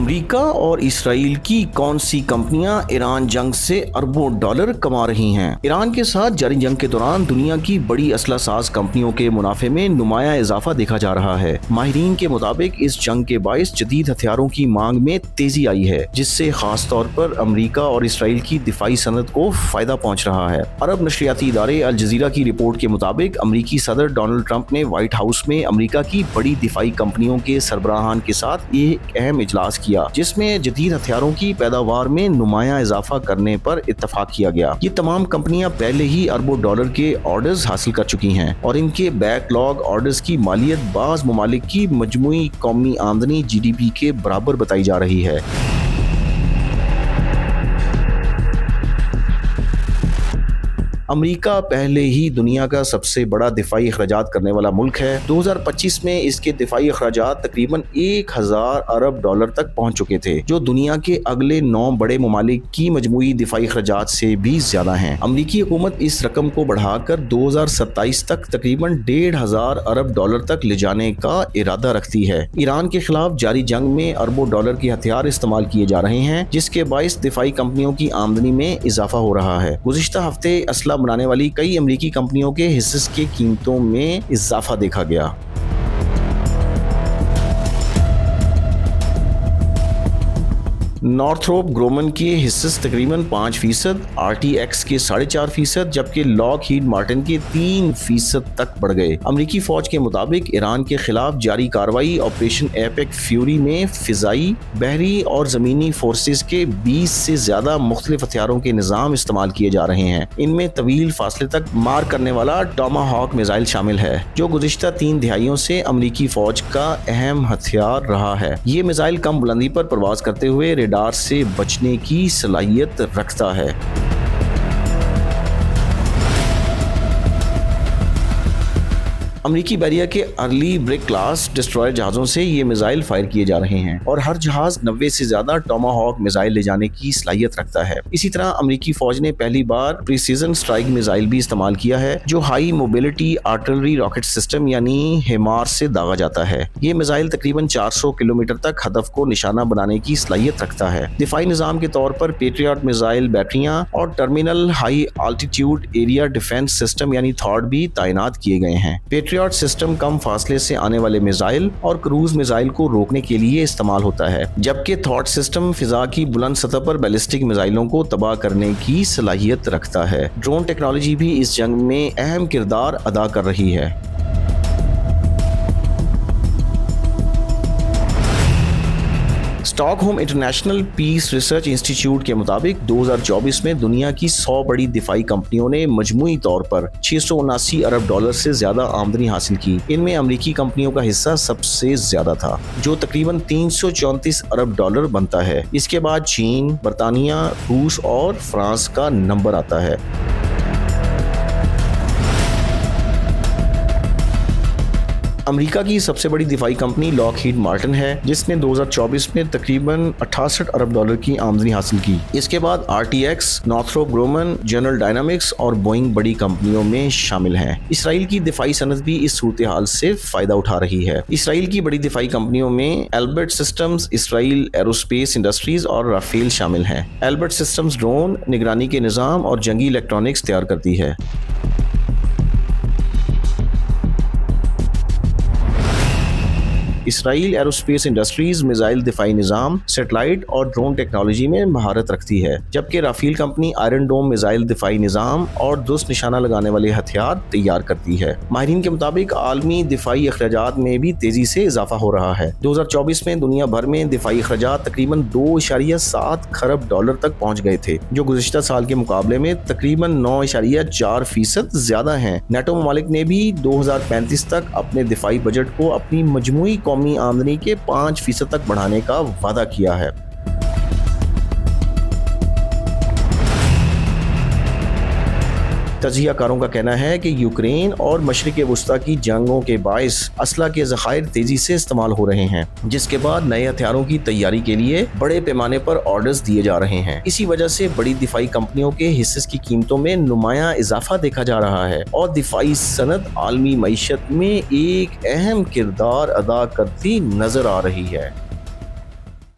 America और Israel की कौन सी कंपनियां ईरान जंग से अरबों डॉलर कमा रही हैं? ईरान के साथ जारी जंग के दौरान दुनिया की बड़ी असला साज कंपनियों के मुनाफे में नुमाया इजाफा देखा जा रहा है। माहिरीन के मुताबिक इस जंग के बायस जदीद हथियारों की मांग में तेजी आई है, जिससे खास तौर पर अमेरिका और इसराइल की दिफाई सनत को फायदा पहुंच रहा है। अरब नशरियाती इदारे अल जजीरा की रिपोर्ट के मुताबिक अमेरिकी सदर डोनाल्ड ट्रंप ने व्हाइट हाउस में अमेरिका की बड़ी दिफाई कंपनियों के सरबराहान के साथ एक अहम इजलास किया, जिसमें जदीद हथियारों की पैदावार में नुमाया इजाफा करने पर इत्तफाक किया गया। ये तमाम कंपनियां पहले ही अरबों डॉलर के ऑर्डर्स हासिल कर चुकी हैं और इनके बैकलॉग ऑर्डर्स की मालियत बाज ममालिक की मजमूई कौमी आमदनी GDP के बराबर बताई जा रही है। अमेरिका पहले ही दुनिया का सबसे बड़ा दिफाई अखराजात करने वाला मुल्क है। 2025 में इसके दिफाई अखराजात तकरीबन 1000 अरब डॉलर तक पहुंच चुके थे, जो दुनिया के अगले 9 बड़े ममालिक की मजमूई दिफाई अखराजात से भी ज्यादा हैं। अमेरिकी हुकूमत इस रकम को बढ़ाकर 2027 तक तकरीबन 1500 अरब डॉलर तक ले जाने का इरादा रखती है। ईरान के खिलाफ जारी जंग में अरबों डॉलर के हथियार इस्तेमाल किए जा रहे हैं, जिसके बायस दिफाई कंपनियों की आमदनी में इजाफा हो रहा है। गुज़िश्ता हफ्ते असला बनाने वाली कई अमेरिकी कंपनियों के हिस्से की कीमतों में इजाफा देखा गया। नॉर्थरोप ग्रोमन के हिस्से तकरीबन 5%, RTX के 4.5%, जबकि लॉकहीड मार्टिन के 3% तक बढ़ गए। अमेरिकी फौज के मुताबिक ईरान के खिलाफ जारी कार्रवाई ऑपरेशन एपेक फ्यूरी में फिजाई, बहरी और जमीनी फोर्सेस के 20 से ज्यादा मुख्तलिफ हथियारों के निजाम इस्तेमाल किए जा रहे हैं। इनमें तवील फासले तक मार करने वाला टॉमाहॉक मिसाइल शामिल है, जो गुज़िश्ता 3 दिहाइयों से अमेरिकी फौज का अहम हथियार रहा है। ये मिसाइल कम बुलंदी पर परवाज करते हुए रेडार से बचने की सलाहियत रखता है। अमेरिकी बैरिया के अर्ली ब्रिक क्लास डिस्ट्रॉयर जहाजों से ये मिसाइल फायर किए जा रहे हैं और हर जहाज 90 से ज्यादा टॉमाहॉक मिसाइल ले जाने की सलाहियत रखता है। इसी तरह अमेरिकी फौज ने पहली बार प्रिसीजन स्ट्राइक मिसाइल भी इस्तेमाल किया है, जो high mobility artillery rocket system यानी HIMARS से दागा जाता है। ये मिसाइल तकरीबन 400 किलोमीटर तक हदफ को निशाना बनाने की सलाहियत रखता है। दिफाई निजाम के तौर पर पेट्रियट मिसाइल बैटरियां और terminal high altitude area defence system यानी थॉड भी तैनात किए गए हैं। पेट्रियट सिस्टम कम फासले से आने वाले मिसाइल और क्रूज मिसाइल को रोकने के लिए इस्तेमाल होता है, जबकि थॉट सिस्टम फिजा की बुलंद सतह पर बैलिस्टिक मिसाइलों को तबाह करने की सलाहियत रखता है। ड्रोन टेक्नोलॉजी भी इस जंग में अहम किरदार अदा कर रही है। Stockholm International Peace Research Institute के मुताबिक 2024 में दुनिया की 100 बड़ी दिफाई कंपनियों ने मजमूई तौर पर 679 अरब डॉलर से ज्यादा आमदनी हासिल की। इनमें अमेरिकी कंपनियों का हिस्सा सबसे ज्यादा था, जो तकरीबन 334 अरब डॉलर बनता है। इसके बाद चीन, बरतानिया, रूस और फ्रांस का नंबर आता है। अमेरिका की सबसे बड़ी दिफाई कंपनी लॉकहीड मार्टिन है, जिसने 2024 में तकरीबन 68 अरब डॉलर की आमदनी हासिल की। इसके बाद RTX, नॉर्थरोप ग्रोमन, जनरल डायनामिक्स और बोइंग बड़ी कंपनियों में शामिल हैं। इसराइल की दिफाई सनत भी इस सूरत हाल से फायदा उठा रही है। इसराइल की बड़ी दिफाई कंपनियों में Albert systems, Israel aerospace industries और राफेल शामिल हैं। एल्बर्ट सिस्टम्स ड्रोन, निगरानी के निजाम और जंगी इलेक्ट्रॉनिक्स तैयार करती है। इसराइल एरोस्पेस इंडस्ट्रीज मिसाइल दिफाई निजाम, सैटेलाइट और ड्रोन टेक्नोलॉजी में महारत रखती है, जबकि Rafael company iron dome missile दिफाई निजाम और दुरुस्त निशाना लगाने वाले हथियार तैयार करती है। माहिरीन के मुताबिक आलमी दिफाई अखराजात में भी तेजी से इजाफा हो रहा है। 2024 में दुनिया भर में दिफाई अखराजात तकरीबन 2.7 खरब डॉलर तक पहुंच गए थे, जो गुज़िश्ता साल के मुकाबले में तकरीबन 9.4% ज्यादा हैं। नेटो ममालिक ने भी 2035 तक अपने दिफाई बजट को अपनी मजमूई कौमी आमदनी के 5% तक बढ़ाने का वादा किया है। तजियाकारों का कहना है कि यूक्रेन और मशरिक़ वुस्ता की जंगों के बायस असला के ज़खायर तेजी से इस्तेमाल हो रहे हैं, जिसके बाद नए हथियारों की तैयारी के लिए बड़े पैमाने पर ऑर्डर्स दिए जा रहे हैं। इसी वजह से बड़ी दिफाई कंपनियों के हिस्से की कीमतों में नुमाया इजाफा देखा जा रहा है और दिफाई सनत आलमी मईशत में एक अहम किरदार अदा करती नजर आ रही है।